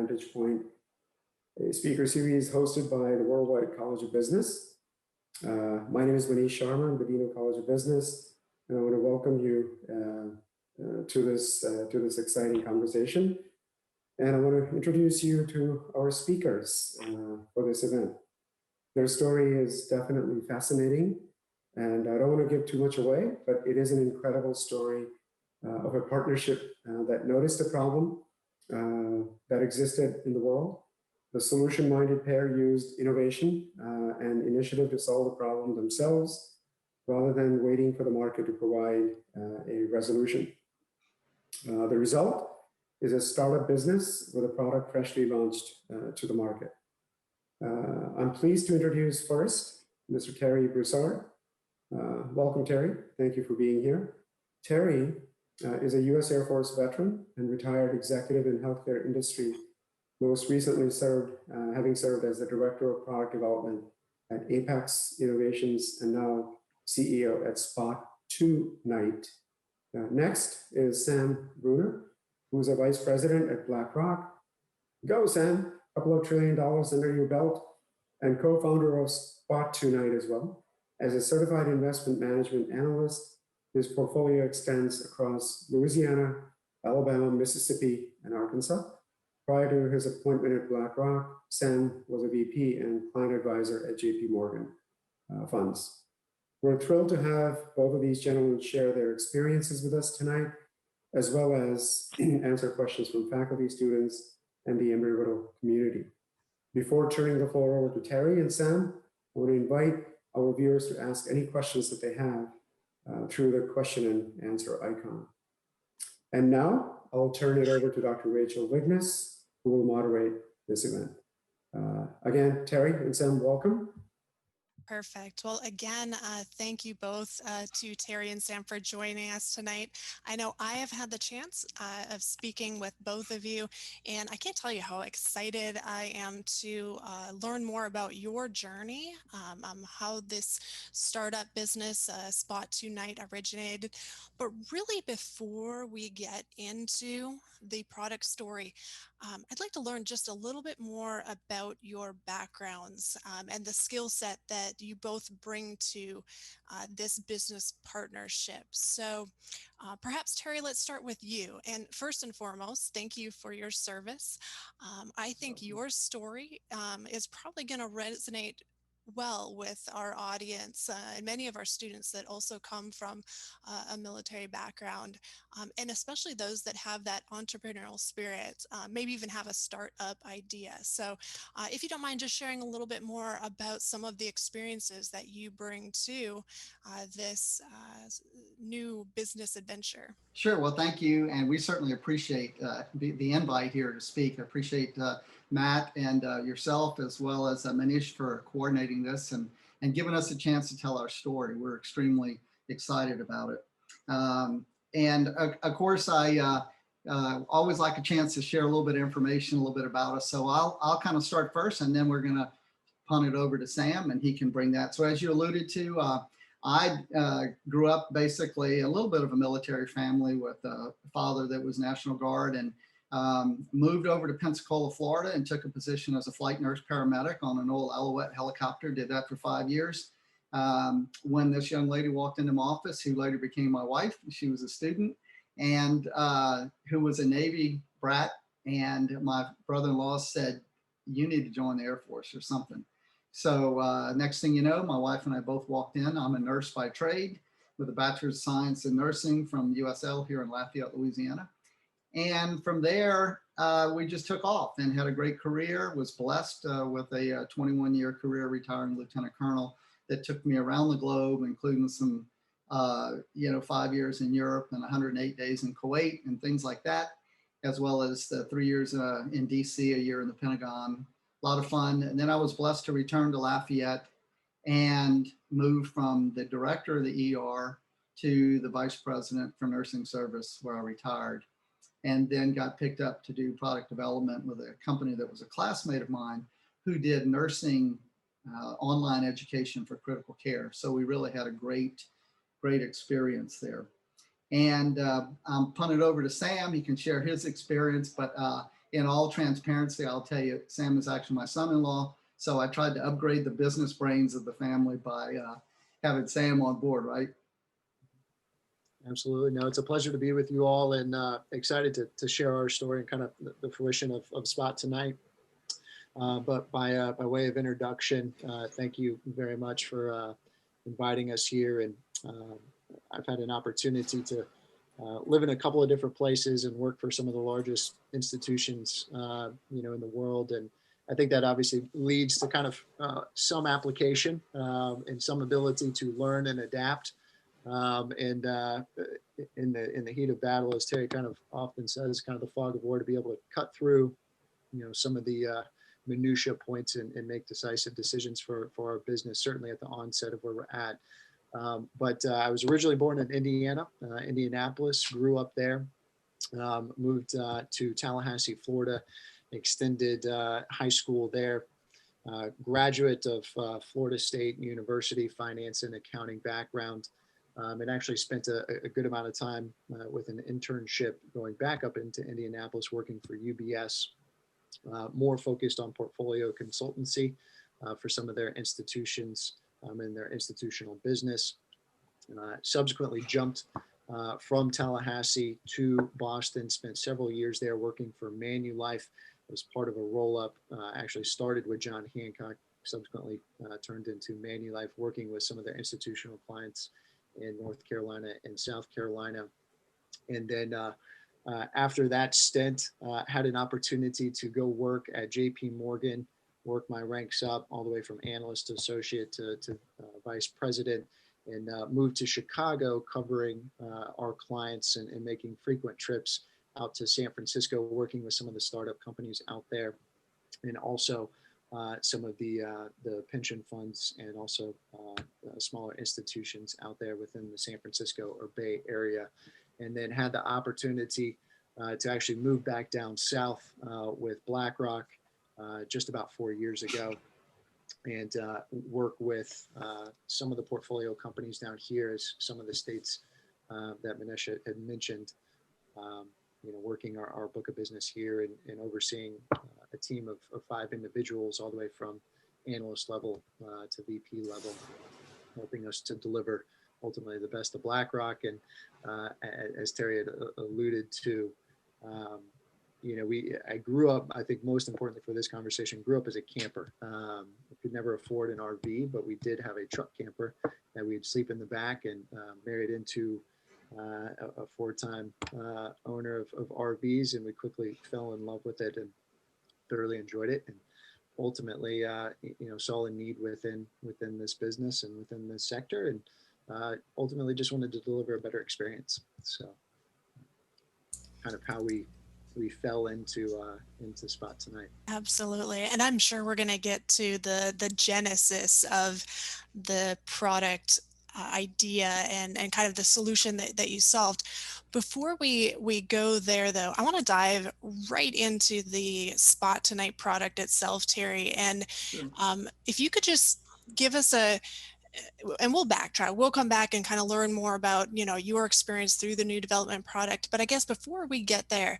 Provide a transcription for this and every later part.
Vantage Point, a speaker series hosted by the Worldwide College of Business. My name is Manish Sharma. I'm the Dean of College of Business, and I want to welcome you to this exciting conversation. And I want to introduce you to our speakers for this event. Their story is definitely fascinating, and I don't want to give too much away, but it is an incredible story of a partnership that noticed a problem that existed in the world. The solution-minded pair used innovation and initiative to solve the problem themselves, rather than waiting for the market to provide a resolution. The result is a startup business with a product freshly launched to the market. I'm pleased to introduce first Mr. Terry Broussard. Welcome, Terry. Thank you for being here. Terry is a U.S. Air Force veteran and retired executive in healthcare industry, most recently having served as the Director of Product Development at Apex Innovations and now CEO at Spot2Night. Next is Sam Bruner, who's a Vice President at BlackRock. Go, Sam, a couple of $1 trillion under your belt, and co-founder of Spot2Night as well. As a certified investment management analyst, his portfolio extends across Louisiana, Alabama, Mississippi, and Arkansas. Prior to his appointment at BlackRock, Sam was a VP and client advisor at JP Morgan Funds. We're thrilled to have both of these gentlemen share their experiences with us tonight, as well as answer questions from faculty, students, and the Embry-Riddle community. Before turning the floor over to Terry and Sam, I want to invite our viewers to ask any questions that they have through the question and answer icon. And now I'll turn it over to Dr. Rachel Wiggness, who will moderate this event. Again, Terry and Sam, welcome. Perfect. Well, again, thank you both to Terry and Sam for joining us tonight. I know I have had the chance of speaking with both of you, and I can't tell you how excited I am to learn more about your journey, how this startup business, Spot2Night, originated. But really, before we get into the product story, I'd like to learn just a little bit more about your backgrounds and the skill set that you both bring to this business partnership. So perhaps, Terry, let's start with you. And first and foremost, thank you for your service. I think your story is probably going to resonate well with our audience and many of our students that also come from a military background, and especially those that have that entrepreneurial spirit, maybe even have a startup idea. So if you don't mind just sharing a little bit more about some of the experiences that you bring to this new business adventure. Sure. Well, thank you. And we certainly appreciate the invite here to speak. I appreciate Matt and yourself, as well as Manish, for coordinating this and giving us a chance to tell our story. We're extremely excited about it. And of course, I always like a chance to share a little bit of information, a little bit about us. So I'll kind of start first, and then we're going to punt it over to Sam, and he can bring that. So as you alluded to, I grew up basically a little bit of a military family with a father that was National Guard, and moved over to Pensacola, Florida, and took a position as a flight nurse paramedic on an old Alouette helicopter. Did that for 5 years. When this young lady walked into my office, who later became my wife, she was a student, and who was a Navy brat, and my brother-in-law said, "You need to join the Air Force or something." So next thing you know, my wife and I both walked in. I'm a nurse by trade with a Bachelor's of Science in Nursing from USL here in Lafayette, Louisiana. And from there, we just took off and had a great career, was blessed with a 21-year career retiring lieutenant colonel that took me around the globe, including some, 5 years in Europe and 108 days in Kuwait and things like that, as well as the 3 years in DC, a year in the Pentagon. A lot of fun. And then I was blessed to return to Lafayette and move from the director of the ER to the vice president for nursing service, where I retired, and then got picked up to do product development with a company that was a classmate of mine who did nursing online education for critical care. So we really had a great experience there. And I'll punt it over to Sam. He can share his experience, but in all transparency, I'll tell you, Sam is actually my son-in-law. So I tried to upgrade the business brains of the family by having Sam on board, right? Absolutely. No, it's a pleasure to be with you all, and excited to share our story and kind of the fruition of Spot tonight. But by way of introduction, thank you very much for inviting us here. And I've had an opportunity to live in a couple of different places and work for some of the largest institutions, in the world. And I think that obviously leads to kind of some application and some ability to learn and adapt. In the heat of battle, as Terry kind of often says, kind of the fog of war, to be able to cut through, some of the minutia points and make decisive decisions for our business, certainly at the onset of where we're at. But I was originally born in Indiana, Indianapolis, grew up there, moved to Tallahassee, Florida, extended high school there, graduate of Florida State University, finance and accounting background, and actually spent a good amount of time with an internship going back up into Indianapolis, working for UBS, more focused on portfolio consultancy for some of their institutions in their institutional business. Subsequently jumped from Tallahassee to Boston, spent several years there working for Manulife as part of a roll-up. Actually started with John Hancock, subsequently turned into Manulife, working with some of their institutional clients in North Carolina and South Carolina. And then after that stint, had an opportunity to go work at JP Morgan, work my ranks up all the way from analyst to associate to vice president, and moved to Chicago, covering our clients and making frequent trips out to San Francisco, working with some of the startup companies out there, and also some of the pension funds and also smaller institutions out there within the San Francisco or Bay Area. And then had the opportunity to actually move back down south with BlackRock just about 4 years ago, and work with some of the portfolio companies down here, as some of the states that Manisha had mentioned, working our book of business here and overseeing a team of 5 individuals all the way from analyst level to VP level, helping us to deliver ultimately the best of BlackRock. And as Terry had alluded to, I grew up, I think most importantly for this conversation, grew up as a camper. We could never afford an RV, but we did have a truck camper that we'd sleep in the back, and married into a 4-time owner of RVs, and we quickly fell in love with it and thoroughly enjoyed it. And ultimately, saw a need within this business and within this sector, and ultimately just wanted to deliver a better experience. So kind of how we fell into Spot tonight. Absolutely. And I'm sure we're going to get to the genesis of the product idea and kind of the solution that you solved. Before we go there, though, I want to dive right into the Spot Tonight product itself, Terry. And if you could just give us and we'll backtrack. We'll come back and kind of learn more about, your experience through the new development product. But I guess before we get there,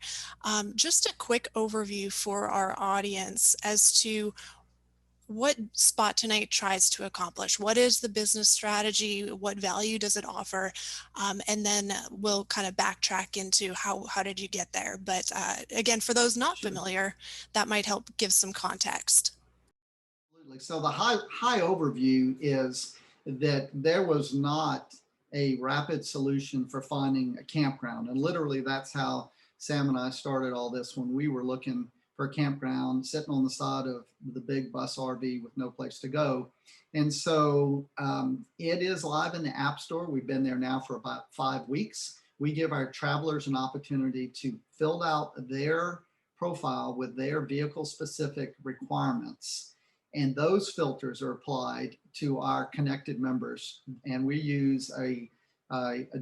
just a quick overview for our audience as to what Spot Tonight tries to accomplish. What is the business strategy? What value does it offer? And then we'll kind of backtrack into how did you get there? But again, for those not familiar, that might help give some context. Absolutely. So the high overview is that there was not a rapid solution for finding a campground. And literally that's how Sam and I started all this, when we were looking for a campground, sitting on the side of the big bus RV with no place to go. And so it is live in the App Store. We've been there now for about 5 weeks. We give our travelers an opportunity to fill out their profile with their vehicle specific requirements. And those filters are applied to our connected members. And we use a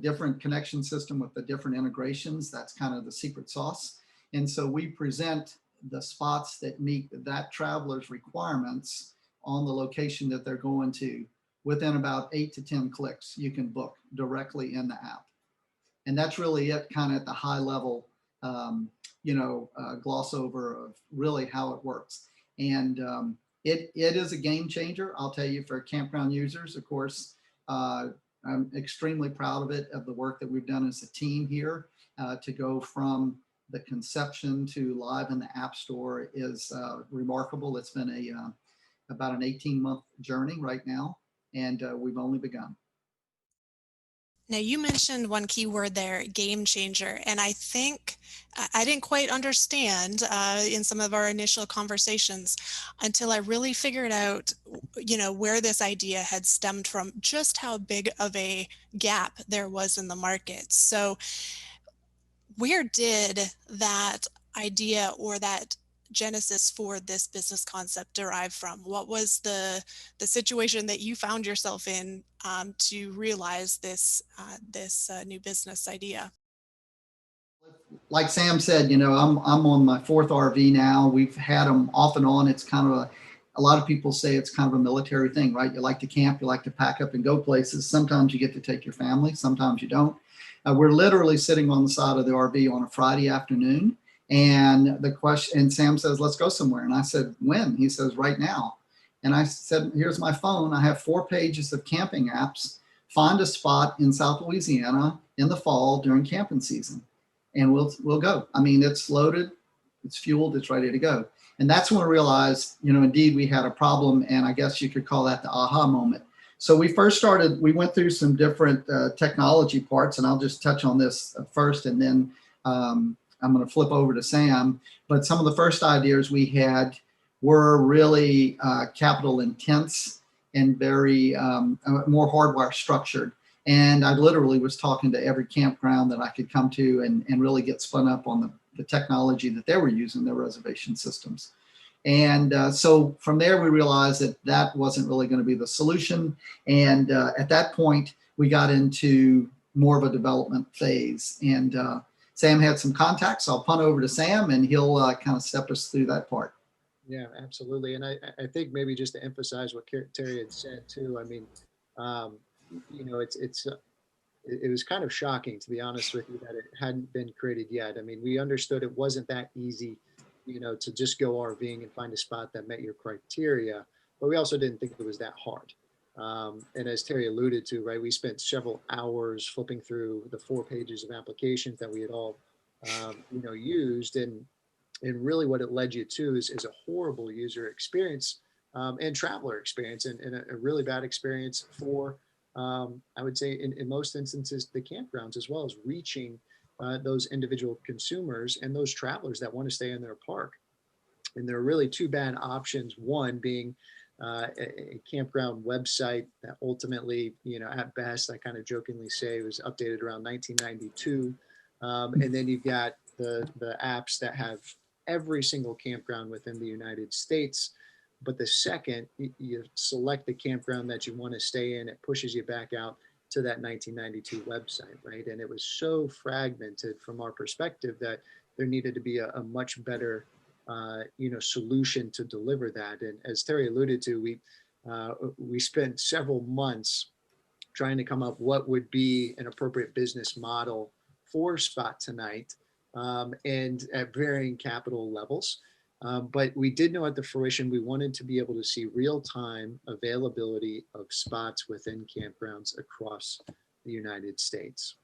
different connection system with the different integrations. That's kind of the secret sauce. And so we present the spots that meet that traveler's requirements on the location that they're going to within about 8 to 10 clicks. You can book directly in the app. And that's really it kind of at the high level gloss over of really how it works. And it is a game changer, I'll tell you, for campground users. Of course, I'm extremely proud of it, of the work that we've done as a team here to go from the conception to live in the App Store is remarkable. It's been about an 18-month journey right now, and we've only begun. Now, you mentioned one key word there, game changer, and I think I didn't quite understand in some of our initial conversations until I really figured out, where this idea had stemmed from, just how big of a gap there was in the market. So where did that idea or that genesis for this business concept derive from? What was the situation that you found yourself in to realize this new business idea? Like Sam said, I'm on my fourth RV now. We've had them off and on. It's kind of a lot of people say it's kind of a military thing, right? You like to camp, you like to pack up and go places. Sometimes you get to take your family, sometimes you don't. We're literally sitting on the side of the RV on a Friday afternoon, and Sam says, "Let's go somewhere." And I said, "When?" He says, "Right now." And I said, "Here's my phone. I have 4 pages of camping apps. Find a spot in South Louisiana in the fall during camping season, and we'll go." I mean, it's loaded, it's fueled, it's ready to go. And that's when I realized, indeed we had a problem, and I guess you could call that the aha moment. So we went through some different technology parts, and I'll just touch on this first, and then I'm going to flip over to Sam. But some of the first ideas we had were really capital intense and very more hardware structured. And I literally was talking to every campground that I could come to and really get spun up on the technology that they were using, their reservation systems. And so from there, we realized that wasn't really going to be the solution. And at that point, we got into more of a development phase. And Sam had some contacts. So I'll punt over to Sam, and he'll kind of step us through that part. Yeah, absolutely. And I think maybe just to emphasize what Terry had said too, I mean, it was kind of shocking, to be honest with you, that it hadn't been created yet. I mean, we understood it wasn't that easy, to just go RVing and find a spot that met your criteria, but we also didn't think it was that hard. And as Terry alluded to, right, we spent several hours flipping through the 4 pages of applications that we had all, used, and really what it led you to is a horrible user experience and traveler experience, and a really bad experience for, I would say in most instances, the campgrounds, as well as reaching those individual consumers and those travelers that want to stay in their park. And there are really 2 bad options. One being a campground website that ultimately, at best, I kind of jokingly say was updated around 1992. And then you've got the apps that have every single campground within the United States. But the second you select the campground that you want to stay in, it pushes you back out to that 1992 website, right? And it was so fragmented from our perspective that there needed to be a much better, solution to deliver that. And as Terry alluded to, we spent several months trying to come up what would be an appropriate business model for Spot Tonight, and at varying capital levels. But we did know at the Fruition, we wanted to be able to see real-time availability of spots within campgrounds across the United States.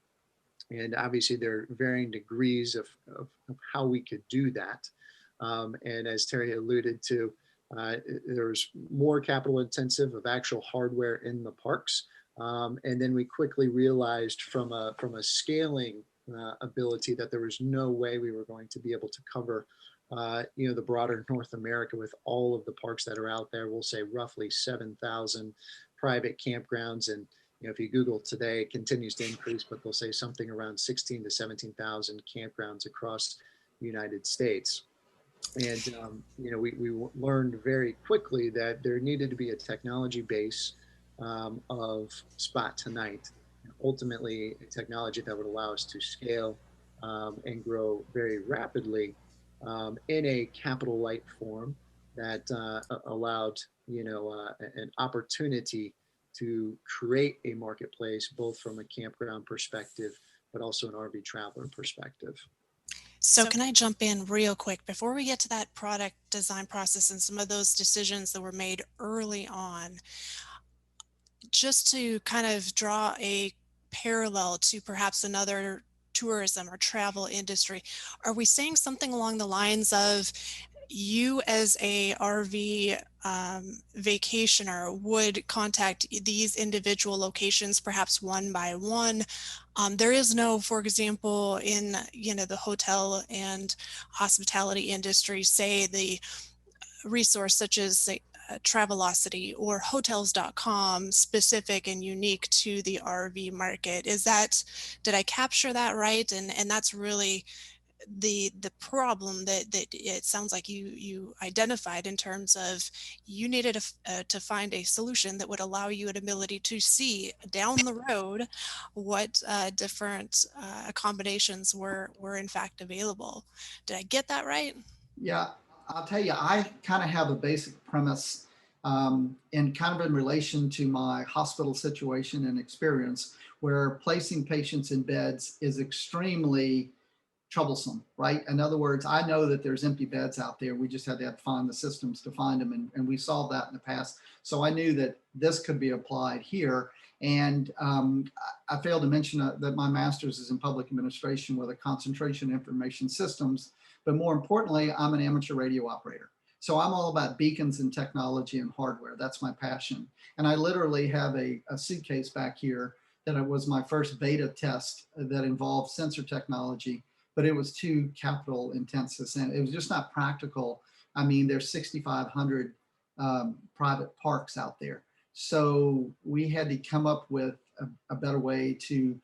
And obviously there are varying degrees of how we could do that. And as Terry alluded to, there's more capital intensive of actual hardware in the parks. And then we quickly realized from a scaling ability that there was no way we were going to be able to cover the broader North America with all of the parks that are out there. We'll say roughly 7,000 private campgrounds. And if you Google today, it continues to increase, but they'll say something around 16 to 17,000 campgrounds across the United States. And, we learned very quickly that there needed to be a technology base of Spot Tonight, ultimately a technology that would allow us to scale and grow very rapidly in a capital light form that allowed, an opportunity to create a marketplace, both from a campground perspective, but also an RV traveler perspective. So can I jump in real quick before we get to that product design process and some of those decisions that were made early on, just to kind of draw a parallel to perhaps another tourism or travel industry? Are we saying something along the lines of you as a RV vacationer would contact these individual locations, perhaps one by one? There is no, for example, in the hotel and hospitality industry, say the resource such as say, Travelocity or hotels.com specific and unique to the RV market. Did I capture that right? And that's really the problem that it sounds like you identified in terms of you needed to find a solution that would allow you an ability to see down the road what different accommodations were in fact available. Did I get that right? Yeah, I'll tell you, I kind of have a basic premise in kind of in relation to my hospital situation and experience where placing patients in beds is extremely troublesome, right? In other words, I know that there's empty beds out there. We just had to find the systems to find them, and we solved that in the past. So I knew that this could be applied here. And I failed to mention that my master's is in public administration with a concentration in information systems. But more importantly, I'm an amateur radio operator. So I'm all about beacons and technology and hardware. That's my passion. And I literally have a suitcase back here that was my first beta test that involved sensor technology, but it was too capital intensive and it was just not practical. I mean, there's 6,500 private parks out there. So we had to come up with a better way to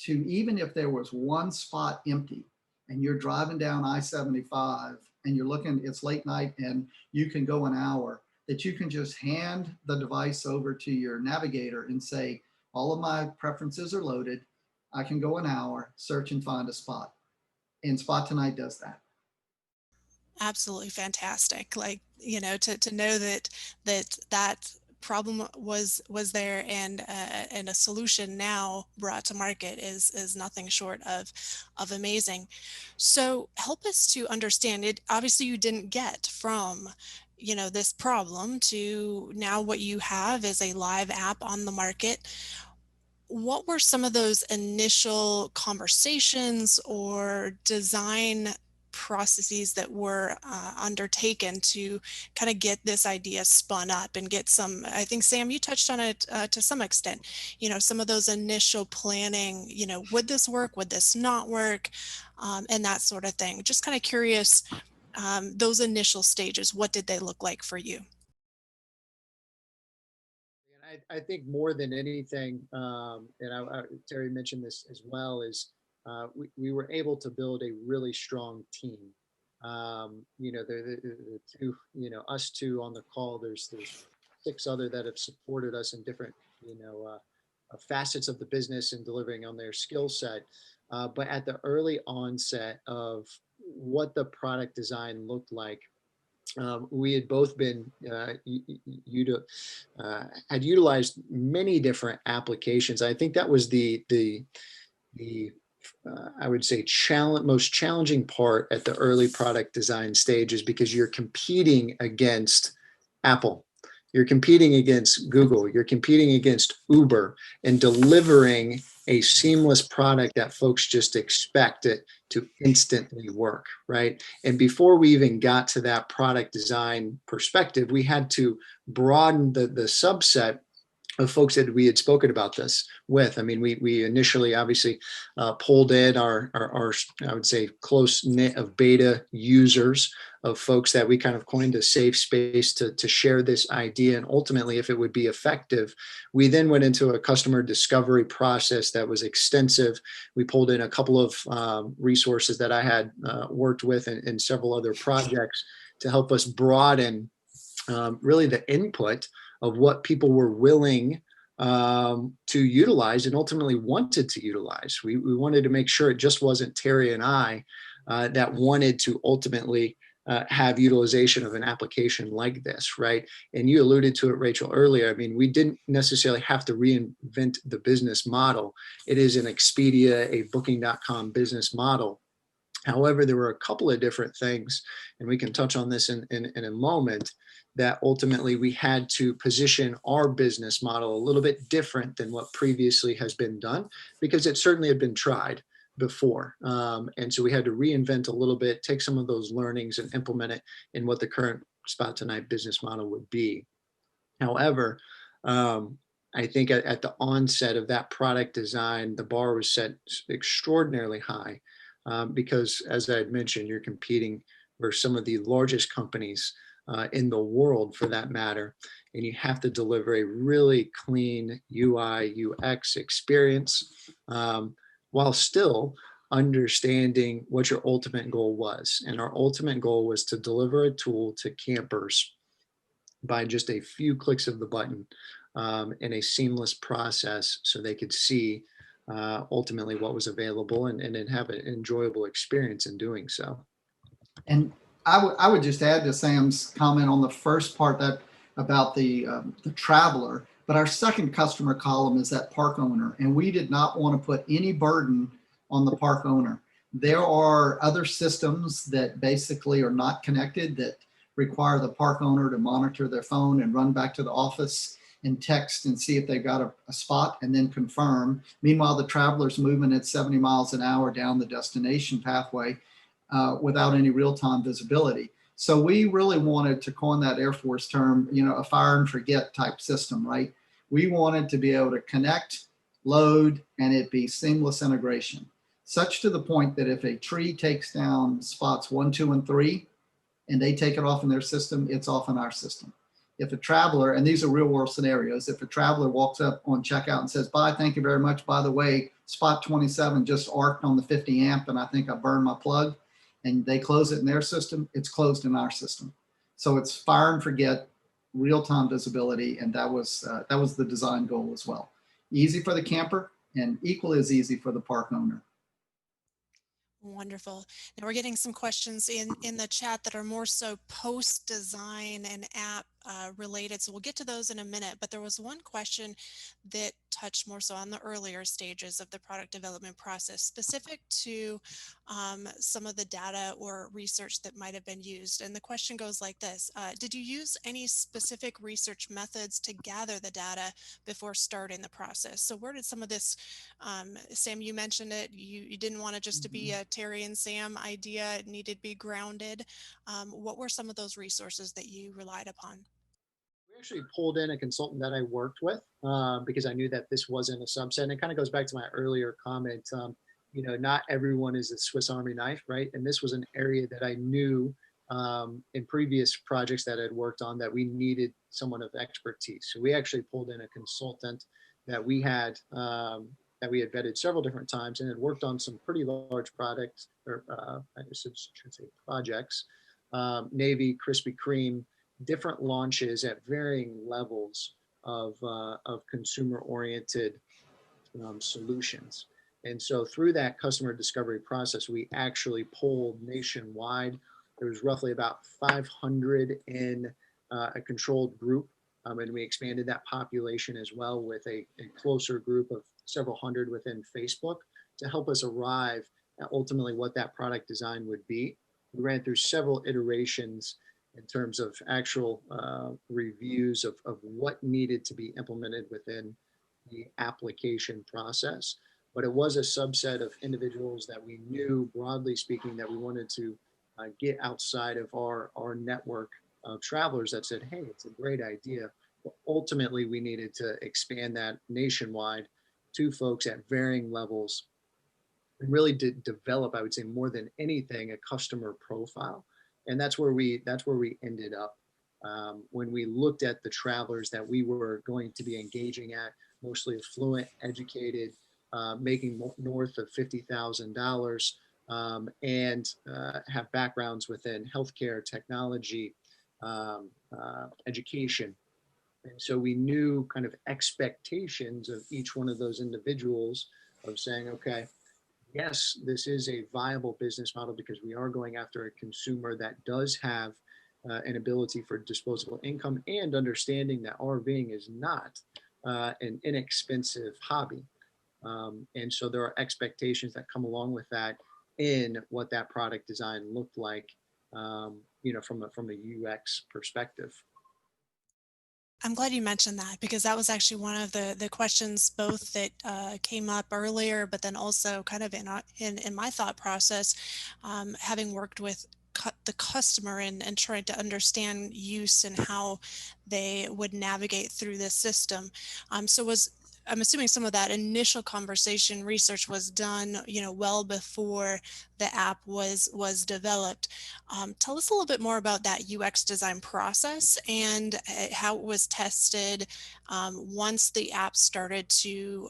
even if there was one spot empty and you're driving down I-75 and you're looking, it's late night and you can go an hour, that you can just hand the device over to your navigator and say, all of my preferences are loaded. I can go an hour, search and find a spot. And Spot Tonight does that. Absolutely fantastic. Like, to know that problem was there and a solution now brought to market is nothing short of amazing. So help us to understand it. Obviously you didn't get from this problem to now what you have is a live app on the market. What were some of those initial conversations or design processes that were undertaken to kind of get this idea spun up and get some, I think, Sam, you touched on it to some extent, some of those initial planning, would this work? Would this not work? And that sort of thing. Just kind of curious, those initial stages, what did they look like for you? I think more than anything, Terry mentioned this as well, is we were able to build a really strong team. The two, us two on the call, there's 6 other that have supported us in different, facets of the business and delivering on their skill set. But at the early onset of what the product design looked like, we had both been had utilized many different applications. I think that was the I would say most challenging part at the early product design stage, is because you're competing against Apple, you're competing against Google, you're competing against Uber, and delivering a seamless product that folks just expect it to instantly work, right? And before we even got to that product design perspective, we had to broaden the subset of folks that we had spoken about this with. I mean, we initially obviously pulled in our I would say close knit of beta users, of folks that we kind of coined a safe space to share this idea. And ultimately, if it would be effective, we then went into a customer discovery process that was extensive. We pulled in a couple of resources that I had worked with in several other projects to help us broaden really the input of what people were willing to utilize and ultimately wanted to utilize. We wanted to make sure it just wasn't Terry and I that wanted to ultimately have utilization of an application like this, right? And you alluded to it, Rachel, earlier. I mean, we didn't necessarily have to reinvent the business model. It is an Expedia, a Booking.com business model. However, there were a couple of different things, and we can touch on this in a moment, that ultimately we had to position our business model a little bit different than what previously has been done, because it certainly had been tried before. And so we had to reinvent a little bit, take some of those learnings and implement it in what the current Spot Tonight business model would be. However, I think at the onset of that product design, the bar was set extraordinarily high, because, as I had mentioned, you're competing for some of the largest companies in the world, for that matter, and you have to deliver a really clean UI UX experience, while still understanding what your ultimate goal was. And our ultimate goal was to deliver a tool to campers by just a few clicks of the button, in a seamless process, so they could see ultimately what was available, and then have an enjoyable experience in doing so. And I would just add to Sam's comment on the first part, that about the traveler, but our second customer column is that park owner, and we did not want to put any burden on the park owner. There are other systems that basically are not connected that require the park owner to monitor their phone and run back to the office and text and see if they've got a spot and then confirm. Meanwhile, the traveler's moving at 70 miles an hour down the destination pathway without any real-time visibility. So we really wanted to coin that Air Force term, a fire and forget type system, right? We wanted to be able to connect, load, and it be seamless integration, such to the point that if a tree takes down spots 1, 2, and 3, and they take it off in their system, it's off in our system. If a traveler, and these are real world scenarios, if a traveler walks up on checkout and says, bye, thank you very much, by the way, spot 27 just arced on the 50 amp and I think I burned my plug, and they close it in their system, it's closed in our system. So it's fire and forget, real-time visibility, and that was the design goal as well. Easy for the camper and equally as easy for the park owner. Wonderful. Now we're getting some questions in the chat that are more so post-design and app related. So we'll get to those in a minute. But there was one question that touched more so on the earlier stages of the product development process, specific to some of the data or research that might have been used. And the question goes like this. Did you use any specific research methods to gather the data before starting the process? So where did some of this, Sam, you mentioned it, you didn't want it just to be a Terry and Sam idea, it needed to be grounded. What were some of those resources that you relied upon? We actually pulled in a consultant that I worked with, because I knew that this wasn't a subset. And it kind of goes back to my earlier comment. Not everyone is a Swiss Army knife, right? And this was an area that I knew in previous projects that I'd worked on that we needed someone of expertise. So we actually pulled in a consultant that we had vetted several different times and had worked on some pretty large products, or I should say projects, Navy, Krispy Kreme, different launches at varying levels of consumer-oriented solutions. And so through that customer discovery process, we actually polled nationwide. There was roughly about 500 in a controlled group, and we expanded that population as well with a closer group of several hundred within Facebook to help us arrive at ultimately what that product design would be. We ran through several iterations in terms of actual reviews of what needed to be implemented within the application process. But it was a subset of individuals that we knew, broadly speaking, that we wanted to get outside of our network of travelers that said, hey, it's a great idea. But ultimately, we needed to expand that nationwide to folks at varying levels and really develop, I would say, more than anything, a customer profile. And that's where we ended up. When we looked at the travelers that we were going to be engaging at, mostly affluent, educated, making north of $50,000, and have backgrounds within healthcare, technology, education. And so we knew kind of expectations of each one of those individuals of saying, okay, yes, this is a viable business model because we are going after a consumer that does have an ability for disposable income, and understanding that RVing is not an inexpensive hobby. And so there are expectations that come along with that. in what that product design looked like, from a UX perspective. I'm glad you mentioned that, because that was actually one of the questions both that came up earlier, but then also kind of in my thought process, having worked with the customer and trying to understand use and how they would navigate through this system. I'm assuming some of that initial conversation research was done, well before the app was developed. Tell us a little bit more about that UX design process and how it was tested once the app started to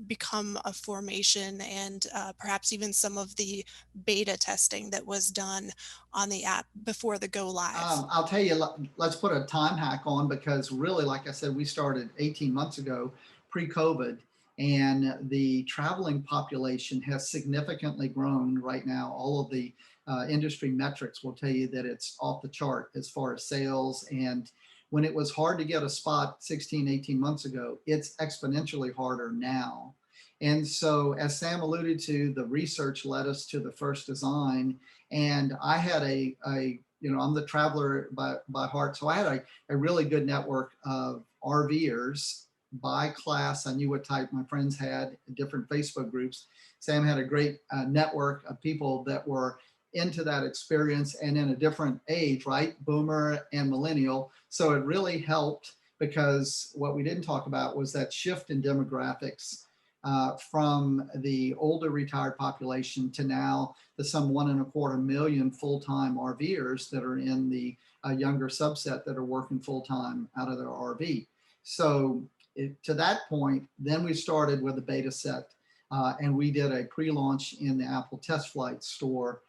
become a formation, and perhaps even some of the beta testing that was done on the app before the go live. I'll tell you, let's put a time hack on, because really, like I said, we started 18 months ago, pre-COVID, and the traveling population has significantly grown right now. All of the industry metrics will tell you that it's off the chart as far as sales. And when it was hard to get a spot 16, 18 months ago, it's exponentially harder now. And so, as Sam alluded to, the research led us to the first design. And I had I'm the traveler by heart. So I had a really good network of RVers by class. I knew what type my friends had, different Facebook groups. Sam had a great network of people that were into that experience and in a different age, right? Boomer and millennial. So it really helped, because what we didn't talk about was that shift in demographics from the older retired population to now the some 1.25 million full-time RVers that are in the younger subset that are working full-time out of their RV. So to that point, then we started with a beta set, and we did a pre-launch in the Apple Test Flight store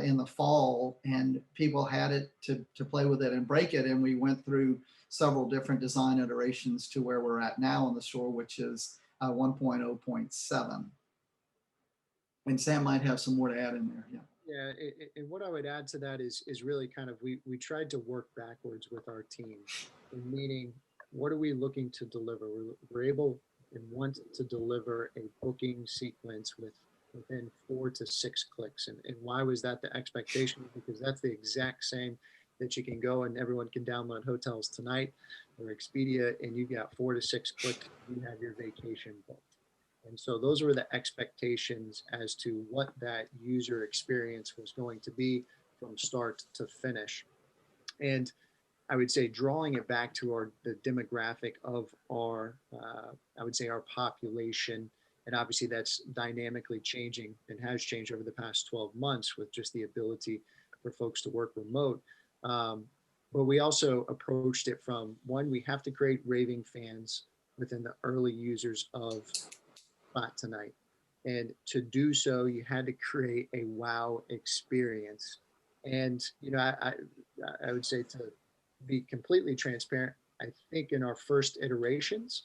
in the fall, and people had it to play with it and break it. And we went through several different design iterations to where we're at now in the store, which is 1.0.7. And Sam might have some more to add in there. Yeah. Yeah, and what I would add to that is really kind of, we tried to work backwards with our team, meaning, what are we looking to deliver? We're able and want to deliver a booking sequence within 4 to 6 clicks. And why was that the expectation? Because that's the exact same that you can go and everyone can download Hotels Tonight or Expedia, and you got 4 to 6 clicks, you have your vacation booked. And so those were the expectations as to what that user experience was going to be from start to finish. And I would say, drawing it back to the demographic of our, I would say, our population, and obviously that's dynamically changing and has changed over the past 12 months with just the ability for folks to work remote. But we also approached it from, one, we have to create raving fans within the early users of Spot Tonight. And to do so, you had to create a wow experience. And, I would say, to be completely transparent, I think in our first iterations,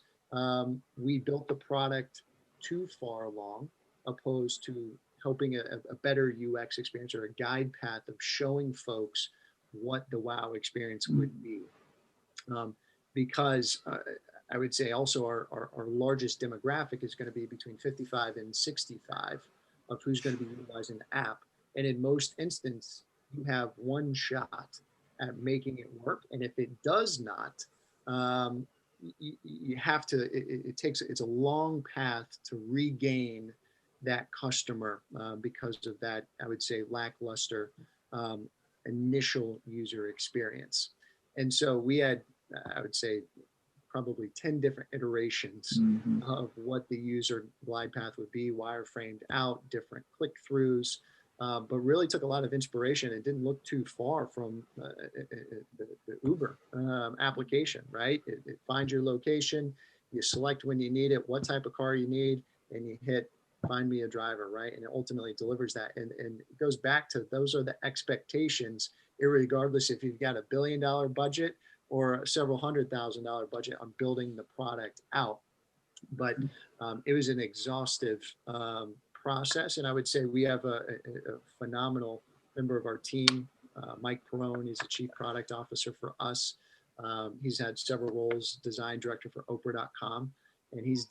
we built the product too far along, opposed to helping a better UX experience or a guide path of showing folks what the wow experience would be. Because I would say also our largest demographic is going to be between 55 and 65 of who's going to be utilizing the app. And in most instances, you have one shot at making it work. And if it does not, you have to, it's a long path to regain that customer because of that, I would say, lackluster initial user experience. And so we had, I would say, probably 10 different iterations of what the user glide path would be, wireframed out, different click-throughs, but really took a lot of inspiration. It didn't look too far from the Uber application, right? It finds your location, you select when you need it, what type of car you need, and you hit find me a driver, right? And it ultimately delivers that. And it goes back to, those are the expectations, irregardless if you've got $1 billion budget or a several $100,000 budget on building the product out. But it was an exhaustive process. And I would say we have a phenomenal member of our team, Mike Perrone. He's the chief product officer for us. He's had several roles, design director for Oprah.com. And he's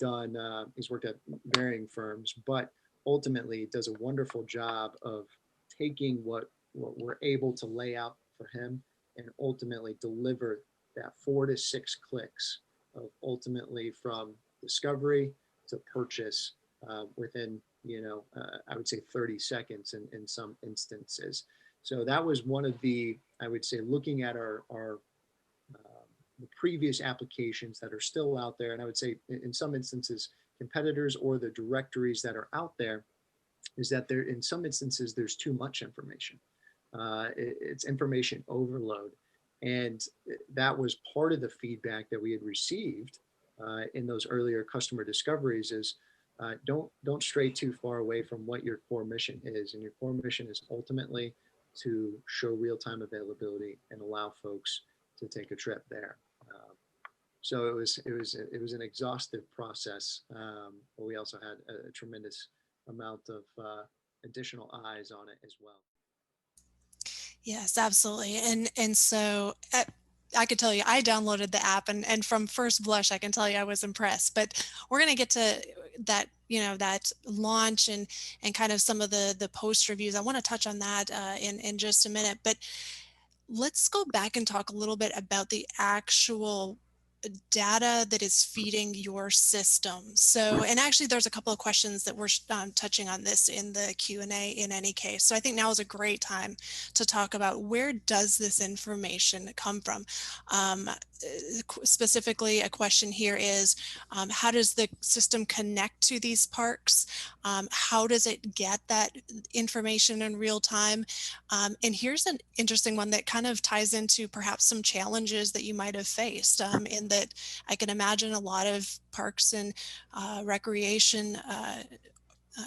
worked at varying firms. But ultimately does a wonderful job of taking what we're able to lay out for him and ultimately deliver that 4 to 6 clicks of ultimately from discovery to purchase within, I would say 30 seconds in some instances. So that was one of the, I would say, looking at our the previous applications that are still out there, and I would say in some instances competitors or the directories that are out there, is that there in some instances there's too much information. It's information overload, and that was part of the feedback that we had received in those earlier customer discoveries is don't stray too far away from what your core mission is, and your core mission is ultimately to show real-time availability and allow folks to take a trip there. So it was an exhaustive process, but we also had a tremendous amount of additional eyes on it as well. Yes, absolutely. And so I could tell you, I downloaded the app and from first blush, I can tell you I was impressed, but we're going to get to that, that launch and kind of some of the post reviews. I want to touch on that in just a minute, but let's go back and talk a little bit about the actual data that is feeding your system. So, and actually there's a couple of questions that we're touching on this in the Q&A in any case. So I think now is a great time to talk about where does this information come from? Specifically, a question here is, how does the system connect to these parks? How does it get that information in real time? And here's an interesting one that kind of ties into perhaps some challenges that you might have faced in that I can imagine a lot of parks and recreation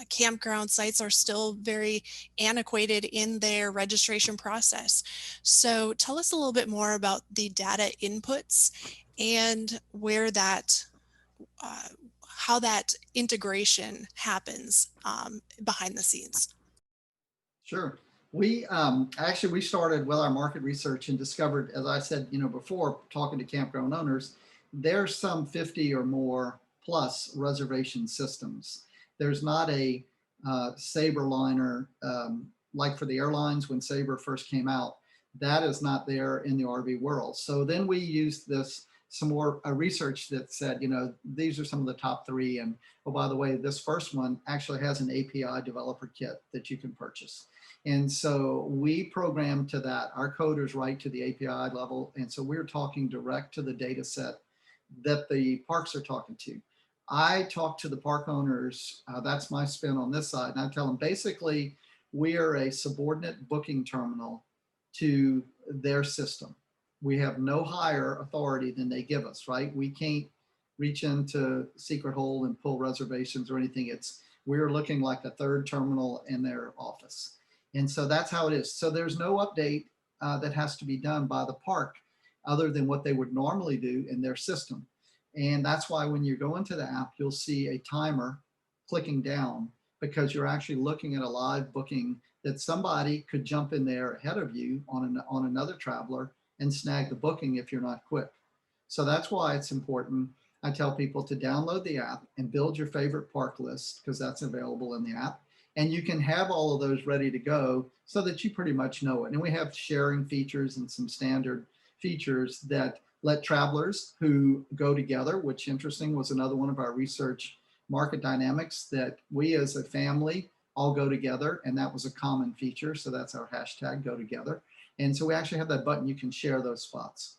campground sites are still very antiquated in their registration process. So tell us a little bit more about the data inputs and where that, how that integration happens behind the scenes. Sure. We actually, we started with our market research and discovered, as I said, before talking to campground owners, there's some 50 or more plus reservation systems. There's not a Sabreliner like for the airlines when Sabre first came out. That is not there in the RV world. So then we used some more research that said, these are some of the top 3. And oh, by the way, this first one actually has an API developer kit that you can purchase. And so we program to that. Our coders write to the API level. And so we're talking direct to the data set that the parks are talking to. I talk to the park owners. That's my spin on this side. And I tell them basically, we are a subordinate booking terminal to their system. We have no higher authority than they give us, right? We can't reach into secret hole and pull reservations or anything. We're looking like a third terminal in their office. And so that's how it is. So there's no update that has to be done by the park other than what they would normally do in their system. And that's why when you go into the app, you'll see a timer clicking down because you're actually looking at a live booking that somebody could jump in there ahead of you on another traveler and snag the booking if you're not quick. So that's why it's important. I tell people to download the app and build your favorite park list because that's available in the app. And you can have all of those ready to go so that you pretty much know it. And we have sharing features and some standard features that let travelers who go together, which interesting was another one of our research market dynamics, that we as a family all go together. And that was a common feature. So that's our hashtag, go together. And so we actually have that button, you can share those spots.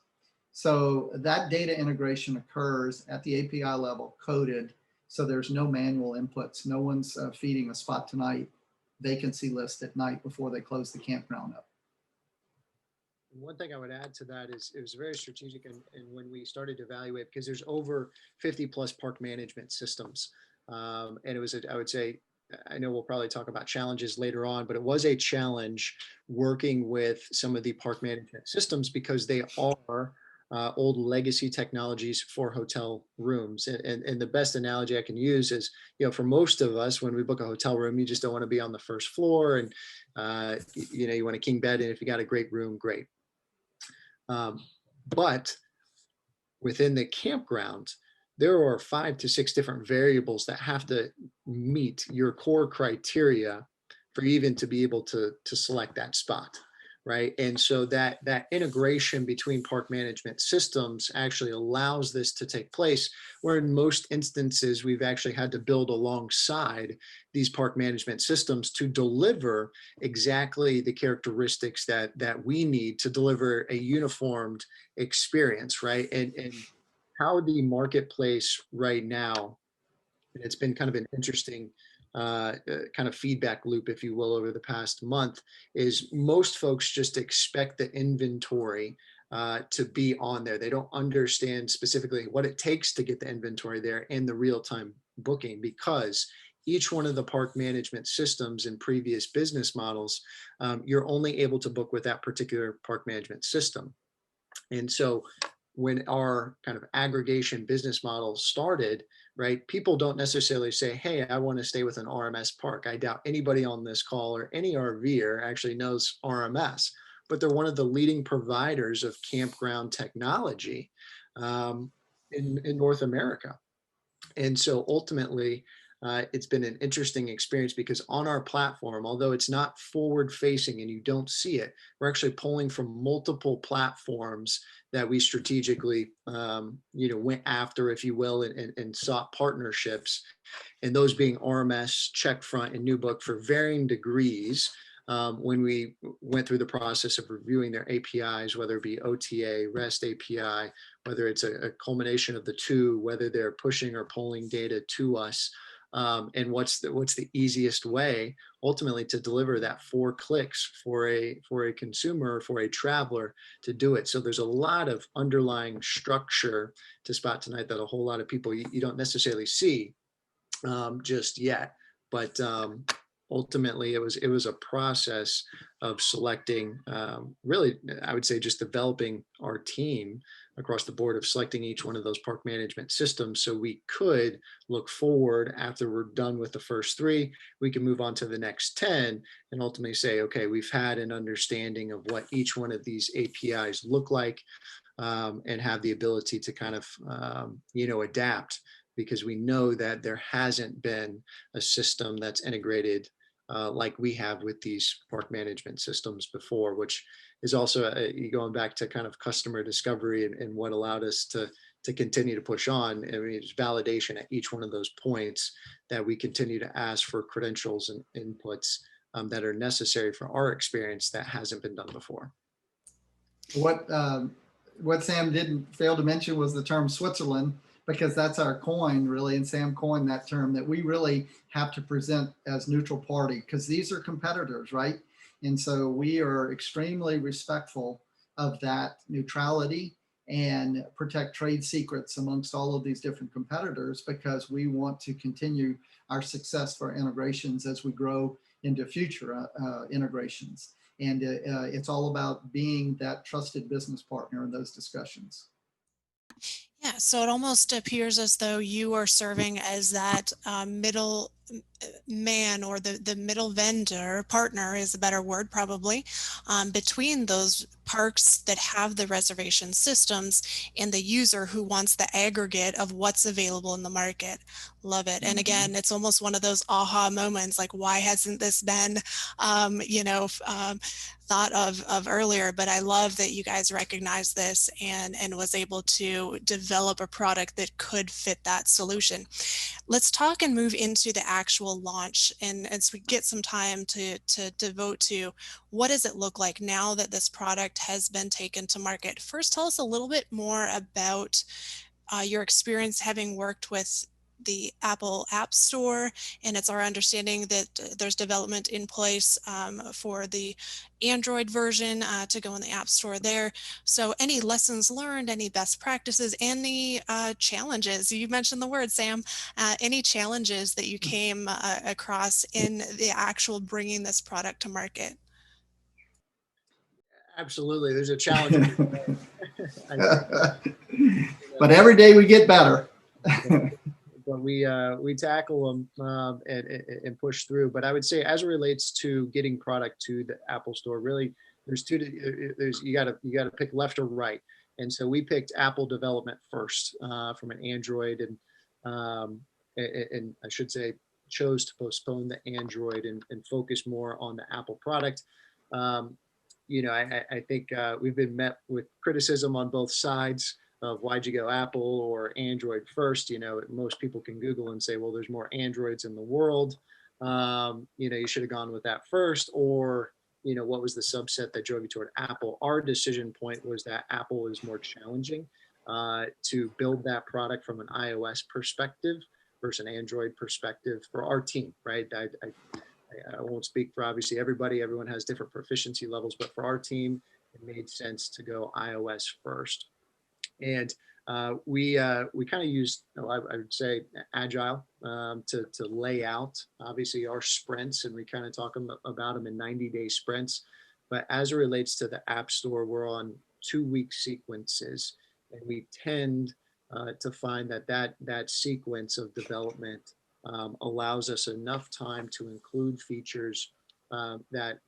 So that data integration occurs at the API level, coded. So there's no manual inputs. No one's feeding a spot tonight, vacancy list at night before they close the campground up. One thing I would add to that is it was very strategic. And when we started to evaluate, because there's over 50 plus park management systems. And it was, I would say, I know we'll probably talk about challenges later on, but it was a challenge working with some of the park management systems because they are old legacy technologies for hotel rooms. And the best analogy I can use is, for most of us, when we book a hotel room, you just don't want to be on the first floor and, you want a king bed. And if you got a great room, great. But within the campground, there are 5 to 6 different variables that have to meet your core criteria for even to be able to select that spot, right? And so that integration between park management systems actually allows this to take place, where in most instances we've actually had to build alongside these park management systems to deliver exactly the characteristics that we need to deliver a uniformed experience, right? And how the marketplace right now, and it's been kind of an interesting kind of feedback loop, if you will, over the past month, is most folks just expect the inventory to be on there. They don't understand specifically what it takes to get the inventory there in the real-time booking, because each one of the park management systems in previous business models, you're only able to book with that particular park management system. And so when our kind of aggregation business model started, right, people don't necessarily say, hey, I want to stay with an RMS park. I doubt anybody on this call or any RVer actually knows RMS, but they're one of the leading providers of campground technology in North America. And so ultimately, it's been an interesting experience, because on our platform, although it's not forward facing and you don't see it, we're actually pulling from multiple platforms that we strategically, went after, if you will, and sought partnerships. And those being RMS, Checkfront, and NewBook for varying degrees. When we went through the process of reviewing their APIs, whether it be OTA, REST API, whether it's a culmination of the two, whether they're pushing or pulling data to us, and what's the easiest way ultimately to deliver that 4 clicks for a consumer, for a traveler to do it. So there's a lot of underlying structure to Spot Tonight that a whole lot of people you don't necessarily see just yet, but ultimately it was a process of selecting, really, I would say, just developing our team across the board, of selecting each one of those park management systems, so we could look forward after we're done with the first 3, we can move on to the next 10 and ultimately say, okay, we've had an understanding of what each one of these APIs look like, and have the ability to kind of, adapt, because we know that there hasn't been a system that's integrated like we have with these park management systems before, which is also going back to kind of customer discovery and what allowed us to continue to push on. I mean, it's validation at each one of those points that we continue to ask for credentials and inputs that are necessary for our experience that hasn't been done before. What Sam didn't fail to mention was the term Switzerland, because that's our coin, really, and Sam coined that term, that we really have to present as neutral party, because these are competitors, right? And so we are extremely respectful of that neutrality and protect trade secrets amongst all of these different competitors, because we want to continue our success for integrations as we grow into future integrations. And it's all about being that trusted business partner in those discussions. Yeah, so it almost appears as though you are serving as that middle man, or the middle vendor, partner is a better word probably, between those parks that have the reservation systems and the user who wants the aggregate of what's available in the market. Love it. And again, it's almost one of those aha moments, like, why hasn't this been, thought of earlier? But I love that you guys recognize this and was able to develop a product that could fit that solution. Let's talk and move into the actual launch, and as we get some time to devote to what does it look like now that this product has been taken to market. First, tell us a little bit more about your experience having worked with the Apple App Store, and it's our understanding that there's development in place for the Android version to go in the App Store there. So any lessons learned, any best practices, any challenges? You mentioned the word, Sam. Any challenges that you came across in the actual bringing this product to market? Absolutely, there's a challenge. But every day we get better. But we tackle them and push through. But I would say, as it relates to getting product to the Apple Store, really, you got to pick left or right. And so we picked Apple development first from an Android, and I should say chose to postpone the Android and focus more on the Apple product. I think we've been met with criticism on both sides of why'd you go Apple or Android first. Most people can Google and say, well, there's more Androids in the world. You should have gone with that first, or what was the subset that drove you toward Apple? Our decision point was that Apple is more challenging to build that product from an iOS perspective versus an Android perspective for our team, right? I won't speak for obviously everybody. Everyone has different proficiency levels, but for our team, it made sense to go iOS first. And we kind of used, I would say, Agile to lay out, obviously, our sprints, and we kind of talk about them in 90-day sprints. But as it relates to the App Store, we're on 2-week sequences, and we tend to find that sequence of development allows us enough time to include features that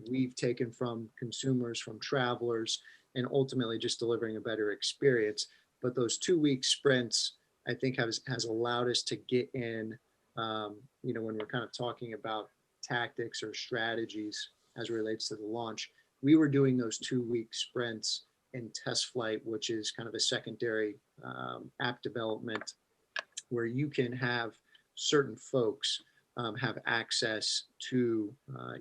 we've taken from consumers, from travelers, and ultimately just delivering a better experience. But those 2-week sprints, I think, has allowed us to get in, when we're kind of talking about tactics or strategies as it relates to the launch. We were doing those 2-week sprints in test flight, which is kind of a secondary app development where you can have certain folks have access to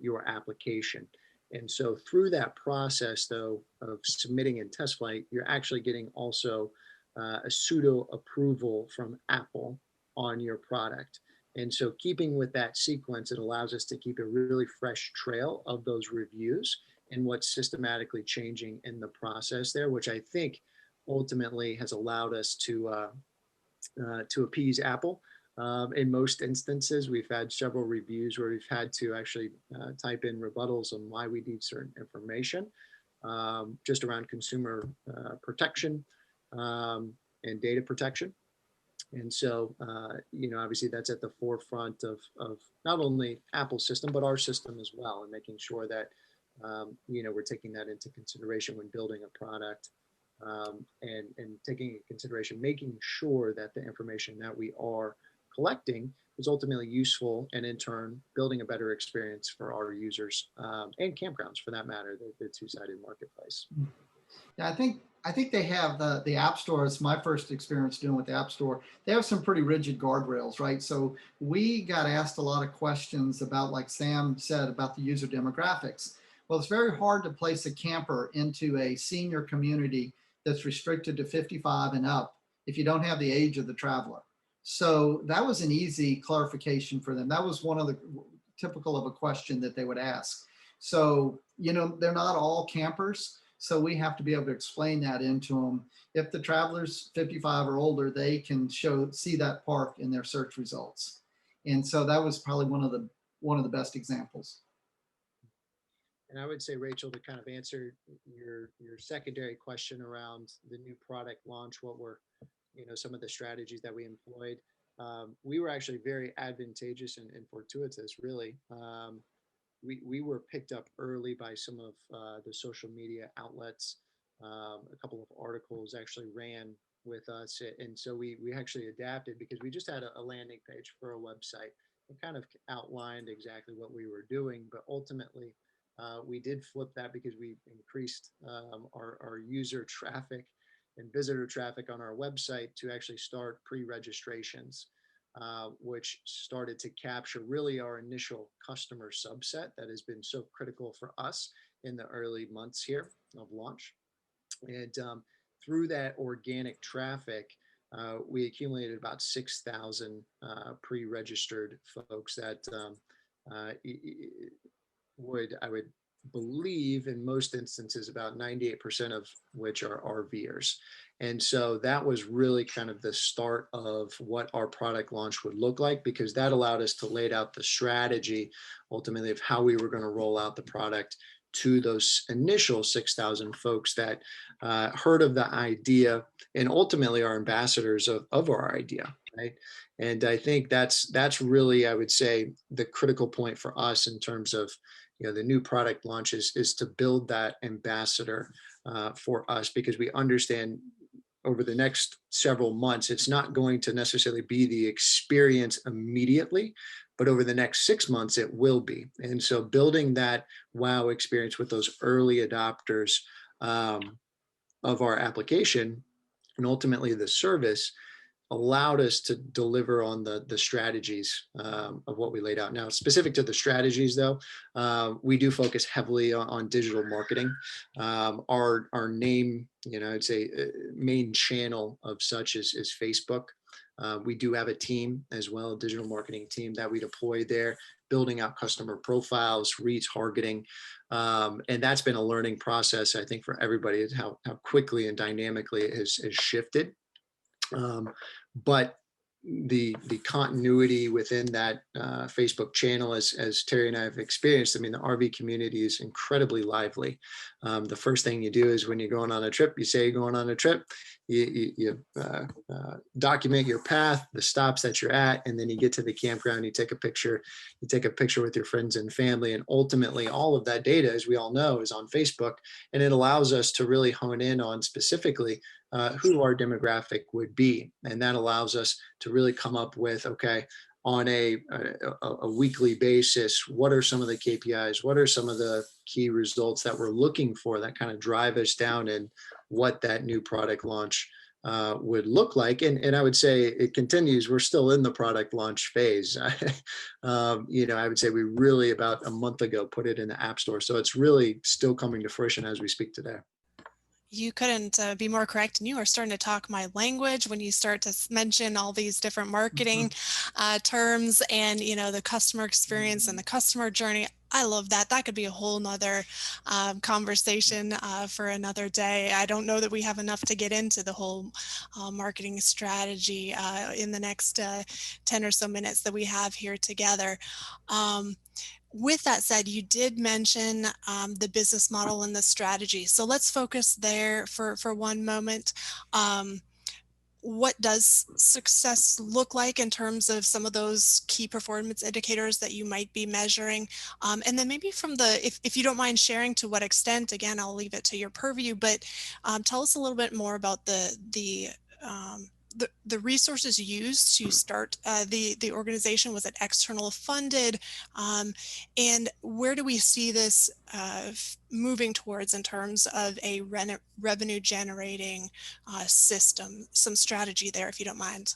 your application. And so through that process, though, of submitting in test flight, you're actually getting also a pseudo approval from Apple on your product. And so keeping with that sequence, it allows us to keep a really fresh trail of those reviews and what's systematically changing in the process there, which I think ultimately has allowed us to appease Apple. In most instances, we've had several reviews where we've had to actually type in rebuttals on why we need certain information, just around consumer protection and data protection. And so, obviously that's at the forefront of not only Apple's system, but our system as well, and making sure that, we're taking that into consideration when building a product, and taking into consideration, making sure that the information that we are collecting is ultimately useful, and in turn building a better experience for our users and campgrounds, for that matter, the two-sided marketplace. Yeah, I think they have the App Store. It's my first experience dealing with the App Store. They have some pretty rigid guardrails, right? So we got asked a lot of questions about, like Sam said, about the user demographics. Well, it's very hard to place a camper into a senior community that's restricted to 55 and up if you don't have the age of the traveler. So that was an easy clarification for them. That was one of the typical of a question that they would ask. So, they're not all campers. So we have to be able to explain that into them. If the traveler's 55 or older, they can see that park in their search results. And so that was probably one of the best examples. And I would say, Rachel, to kind of answer your secondary question around the new product launch, what were some of the strategies that we employed. We were actually very advantageous and fortuitous, really. We were picked up early by some of the social media outlets. A couple of articles actually ran with us. And so we actually adapted because we just had a landing page for a website. It kind of outlined exactly what we were doing, but ultimately we did flip that because we increased our user traffic and visitor traffic on our website to actually start pre-registrations, which started to capture really our initial customer subset that has been so critical for us in the early months here of launch. And through that organic traffic, we accumulated about 6,000 pre-registered folks that I would believe in most instances about 98% of which are RVers. And so that was really kind of the start of what our product launch would look like, because that allowed us to lay out the strategy ultimately of how we were going to roll out the product to those initial 6,000 folks that heard of the idea and ultimately are ambassadors of our idea, right? And I think that's really, I would say, the critical point for us in terms of the new product launch is to build that ambassador for us, because we understand over the next several months, it's not going to necessarily be the experience immediately, but over the next 6 months, it will be. And so building that wow experience with those early adopters of our application, and ultimately the service, allowed us to deliver on the strategies of what we laid out. Now, specific to the strategies, though, we do focus heavily on digital marketing. Our name, I'd say main channel of such is Facebook. We do have a team as well, a digital marketing team that we deploy there, building out customer profiles, retargeting. And that's been a learning process, I think, for everybody, is how quickly and dynamically it has shifted. But the continuity within that Facebook channel, as Terry and I have experienced, I mean, the RV community is incredibly lively. The first thing you do is when you're going on a trip, you say you're going on a trip, you document your path, the stops that you're at, and then you get to the campground, you take a picture with your friends and family. And ultimately, all of that data, as we all know, is on Facebook, and it allows us to really hone in on specifically who our demographic would be. And that allows us to really come up with, okay, on a weekly basis, what are some of the KPIs? What are some of the key results that we're looking for that kind of drive us down in what that new product launch would look like? And I would say it continues. We're still in the product launch phase. I would say we really about a month ago put it in the App Store. So it's really still coming to fruition as we speak today. You couldn't be more correct, and you are starting to talk my language when you start to mention all these different marketing terms and the customer experience and the customer journey. I love that. That could be a whole nother conversation for another day. I don't know that we have enough to get into the whole marketing strategy in the next 10 or so minutes that we have here together. With that said, you did mention the business model and the strategy. So let's focus there for one moment. What does success look like in terms of some of those key performance indicators that you might be measuring? And then maybe from if you don't mind sharing to what extent, again, I'll leave it to your purview, but tell us a little bit more about the resources used to start the organization. Was it external funded? And where do we see this moving towards in terms of a revenue generating system? Some strategy there, if you don't mind.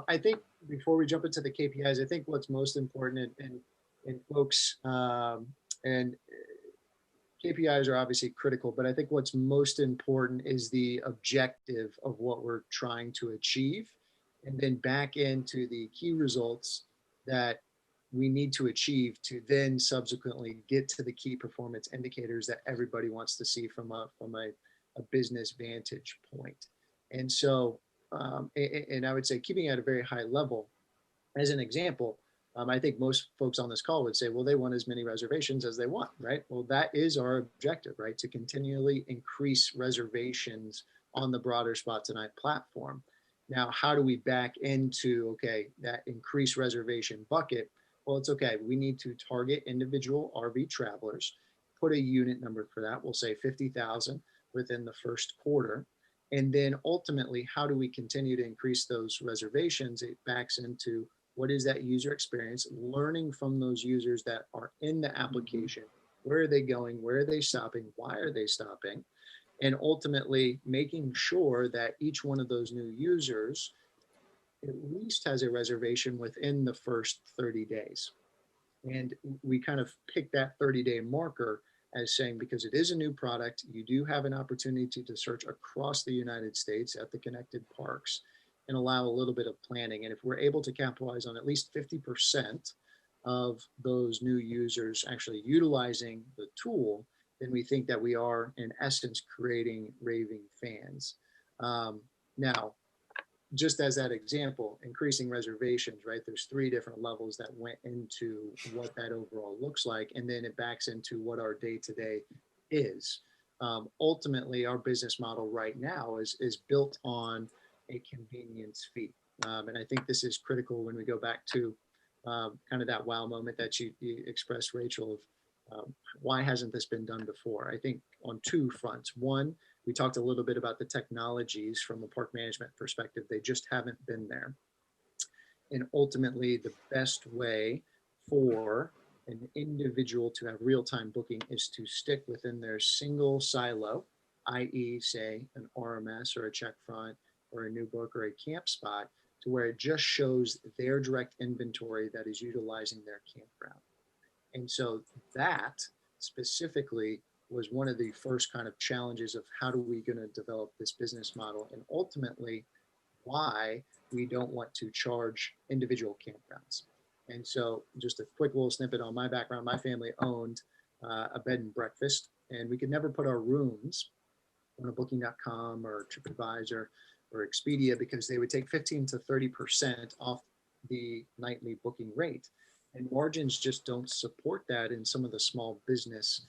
I think before we jump into the KPIs, I think what's most important, and folks, and KPIs are obviously critical, but I think what's most important is the objective of what we're trying to achieve, and then back into the key results that we need to achieve to then subsequently get to the key performance indicators that everybody wants to see from a business vantage point. And so, and I would say keeping it at a very high level, as an example, I think most folks on this call would say, well, they want as many reservations as they want, right? Well, that is our objective, right? To continually increase reservations on the broader Spot Tonight platform. Now, how do we back into, okay, that increased reservation bucket? Well, it's okay. We need to target individual RV travelers, put a unit number for that. We'll say 50,000 within the first quarter. And then ultimately, how do we continue to increase those reservations? It backs into what is that user experience, learning from those users that are in the application. Where are they going? Where are they stopping? Why are they stopping? And ultimately making sure that each one of those new users at least has a reservation within the first 30 days. And we kind of pick that 30-day marker as saying, because it is a new product, you do have an opportunity to search across the United States at the connected parks and allow a little bit of planning. And if we're able to capitalize on at least 50% of those new users actually utilizing the tool, then we think that we are, in essence, creating raving fans. Now, just as that example, increasing reservations, right? There's 3 different levels that went into what that overall looks like. And then it backs into what our day-to-day is. Ultimately, our business model right now is built on a convenience fee. And I think this is critical when we go back to kind of that wow moment that you expressed, Rachel, of why hasn't this been done before? I think on two fronts. One, we talked a little bit about the technologies from a park management perspective. They just haven't been there. And ultimately, the best way for an individual to have real-time booking is to stick within their single silo, i.e., say, an RMS or a check front or a new book or a camp spot, to where it just shows their direct inventory that is utilizing their campground. And so that specifically was one of the first kind of challenges of how do we going to develop this business model, and ultimately why we don't want to charge individual campgrounds. And so just a quick little snippet on my background. My family owned a bed and breakfast, and we could never put our rooms on a booking.com or TripAdvisor or Expedia because they would take 15 to 30% off the nightly booking rate. And margins just don't support that in some of the small businesses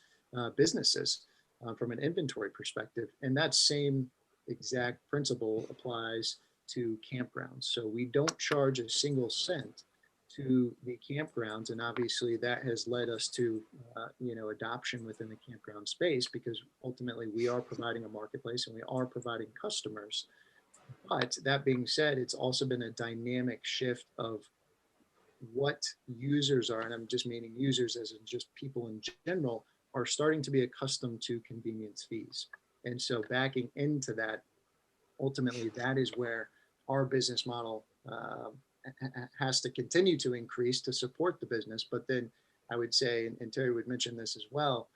from an inventory perspective. And that same exact principle applies to campgrounds. So we don't charge a single cent to the campgrounds, and obviously that has led us to adoption within the campground space, because ultimately we are providing a marketplace and we are providing customers. But that being said, it's also been a dynamic shift of what users are, and I'm just meaning users as in just people in general, are starting to be accustomed to convenience fees. And so backing into that, ultimately that is where our business model has to continue to increase to support the business. But then I would say, and Terry would mention this as well,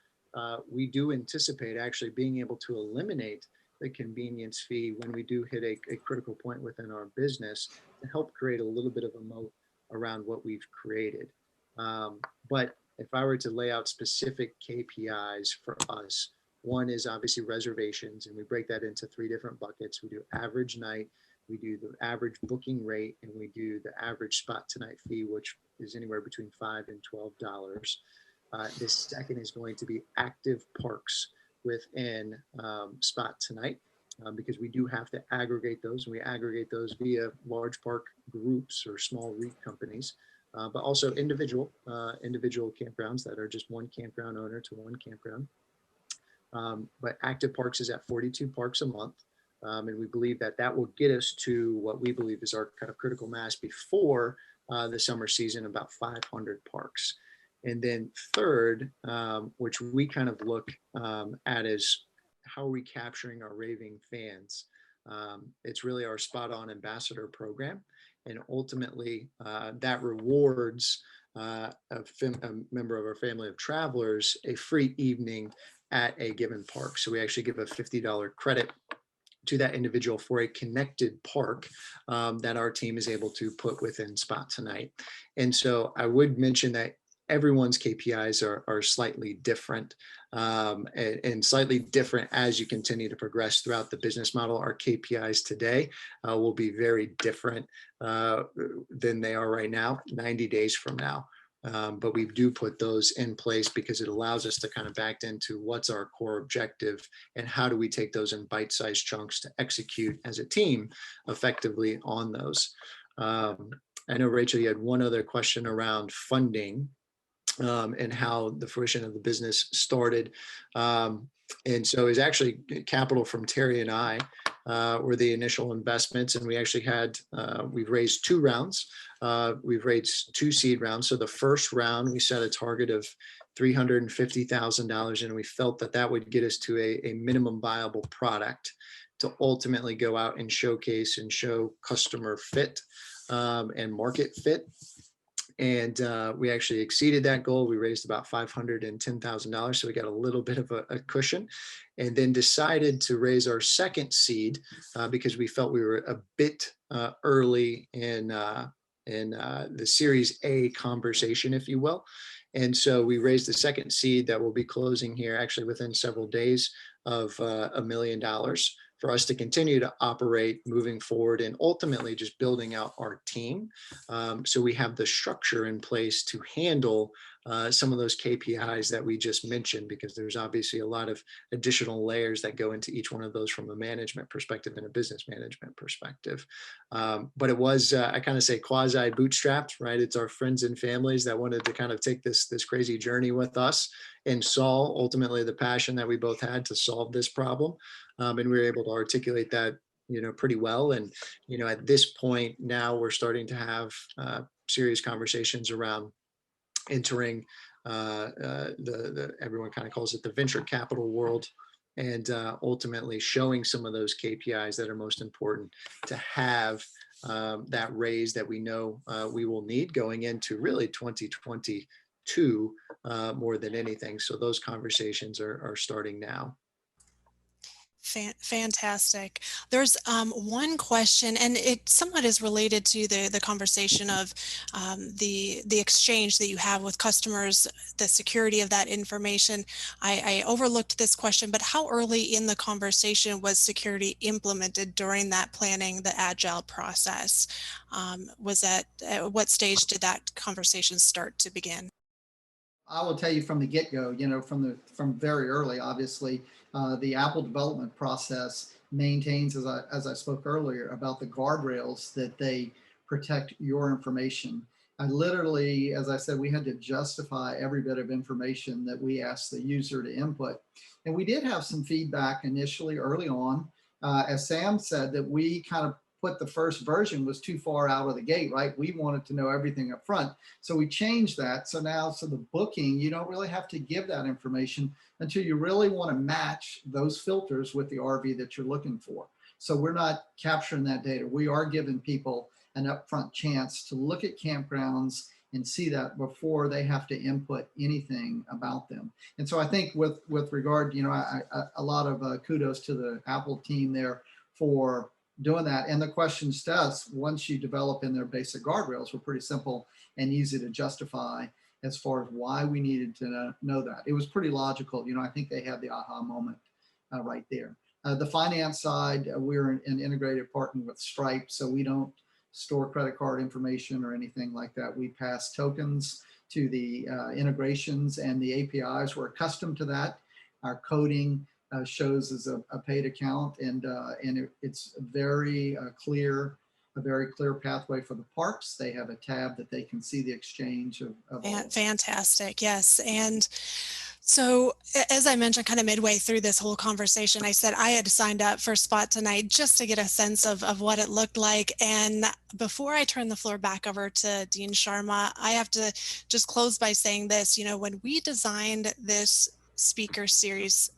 we do anticipate actually being able to eliminate the convenience fee when we do hit a critical point within our business to help create a little bit of a moat around what we've created. But if I were to lay out specific KPIs for us, one is obviously reservations, and we break that into 3 different buckets. We do average night, we do the average booking rate, and we do the average spot to night fee, which is anywhere between $5 and $12. The second is going to be active parks within spot to night, because we do have to aggregate those, and we aggregate those via large park groups or small REIT companies, but also individual campgrounds that are just one campground owner to one campground. But active parks is at 42 parks a month. And we believe that that will get us to what we believe is our kind of critical mass before the summer season, about 500 parks. And then third, which we kind of look at as how are we capturing our raving fans? It's really our Spot On Ambassador program. And ultimately that rewards a member of our family of travelers a free evening at a given park. So we actually give a $50 credit to that individual for a connected park that our team is able to put within Spot Tonight. And so I would mention that everyone's KPIs are slightly different, and slightly different as you continue to progress throughout the business model. Our KPIs today will be very different than they are right now, 90 days from now. But we do put those in place because it allows us to kind of back into what's our core objective and how do we take those in bite-sized chunks to execute as a team effectively on those. I know, Rachel, you had one other question around funding and how the fruition of the business started. And so it's actually capital from Terry and I were the initial investments, and we actually had, we've raised 2 rounds. We've raised 2 seed rounds. So the first round, we set a target of $350,000, and we felt that that would get us to a minimum viable product to ultimately go out and showcase and show customer fit and market fit. And we actually exceeded that goal. We raised about $510,000. So we got a little bit of a cushion, and then decided to raise our second seed because we felt we were a bit early in the Series A conversation, if you will. And so we raised the second seed that will be closing here actually within several days of $1 million for us to continue to operate moving forward and ultimately just building out our team. So we have the structure in place to handle some of those KPIs that we just mentioned, because there's obviously a lot of additional layers that go into each one of those from a management perspective and a business management perspective. But it was, I kind of say, quasi bootstrapped, right? It's our friends and families that wanted to kind of take this crazy journey with us and saw ultimately the passion that we both had to solve this problem. And we were able to articulate that, pretty well. And, at this point now we're starting to have serious conversations around entering everyone kind of calls it the venture capital world, and ultimately showing some of those KPIs that are most important to have that raise that we know we will need going into really 2022 more than anything. So those conversations are starting now. Fantastic. There's one question, and it somewhat is related to the conversation of the exchange that you have with customers, the security of that information. I overlooked this question, but how early in the conversation was security implemented during that planning the agile process? Was that at what stage did that conversation start to begin? I will tell you from the get-go, from very early, obviously, the Apple development process maintains, as I spoke earlier, about the guardrails that they protect your information. I literally, as I said, we had to justify every bit of information that we asked the user to input. And we did have some feedback initially early on, as Sam said, that we kind of put the first version was too far out of the gate, right? We wanted to know everything up front. So we changed that. So now, the booking, you don't really have to give that information until you really want to match those filters with the RV that you're looking for. So we're not capturing that data. We are giving people an upfront chance to look at campgrounds and see that before they have to input anything about them. And so I think with regard, a lot of kudos to the Apple team there for doing that. And the questions to us, once you develop in their basic guardrails, were pretty simple and easy to justify as far as why we needed to know that. It was pretty logical. I think they had the aha moment right there. The finance side, we're an integrated partner with Stripe, so we don't store credit card information or anything like that. We pass tokens to the integrations, and the APIs. We're accustomed to that. Our coding shows as a paid account, and it's very clear, a very clear pathway for the parks. They have a tab that they can see the exchange of Fantastic. Yes. And so, as I mentioned, kind of midway through this whole conversation, I said I had signed up for Spot tonight just to get a sense of what it looked like. And before I turn the floor back over to Dean Sharma, I have to just close by saying this. When we designed this speaker series,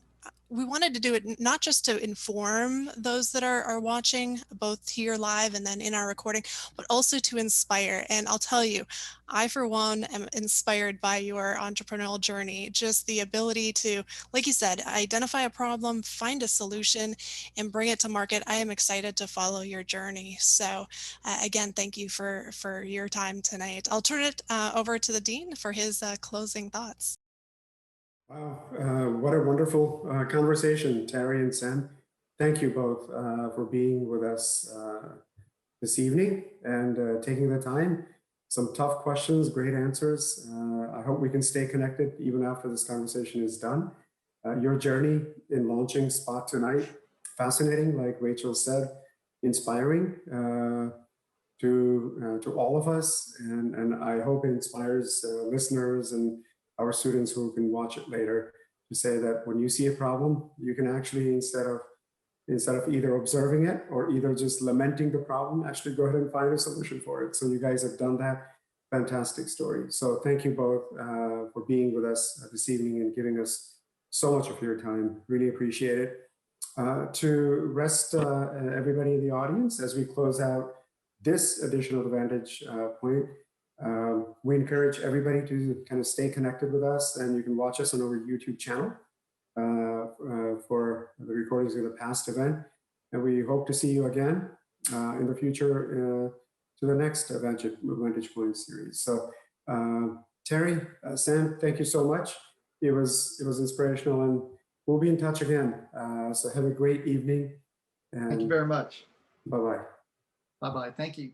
we wanted to do it not just to inform those that are watching, both here live and then in our recording, but also to inspire. And I'll tell you, I, for one, am inspired by your entrepreneurial journey. Just the ability to, like you said, identify a problem, find a solution, and bring it to market. I am excited to follow your journey. So again, thank you for your time tonight. I'll turn it over to the Dean for his closing thoughts. Wow, what a wonderful conversation, Terry and Sam. Thank you both for being with us this evening and taking the time. Some tough questions, great answers. I hope we can stay connected even after this conversation is done. Your journey in launching Spot tonight, fascinating, like Rachel said, inspiring to all of us. And I hope it inspires listeners and our students who can watch it later to say that when you see a problem, you can actually, instead of either observing it or either just lamenting the problem, actually go ahead and find a solution for it. So you guys have done that. Fantastic story. So thank you both for being with us this evening and giving us so much of your time. Really appreciate it. To rest everybody in the audience as we close out this additional Vantage Point, we encourage everybody to kind of stay connected with us, and you can watch us on our YouTube channel for the recordings of the past event. And we hope to see you again in the future to the next Vantage Point series. So Terry, Sam, thank you so much. It was inspirational, and we'll be in touch again. So have a great evening. And thank you very much. Bye-bye. Bye-bye. Thank you.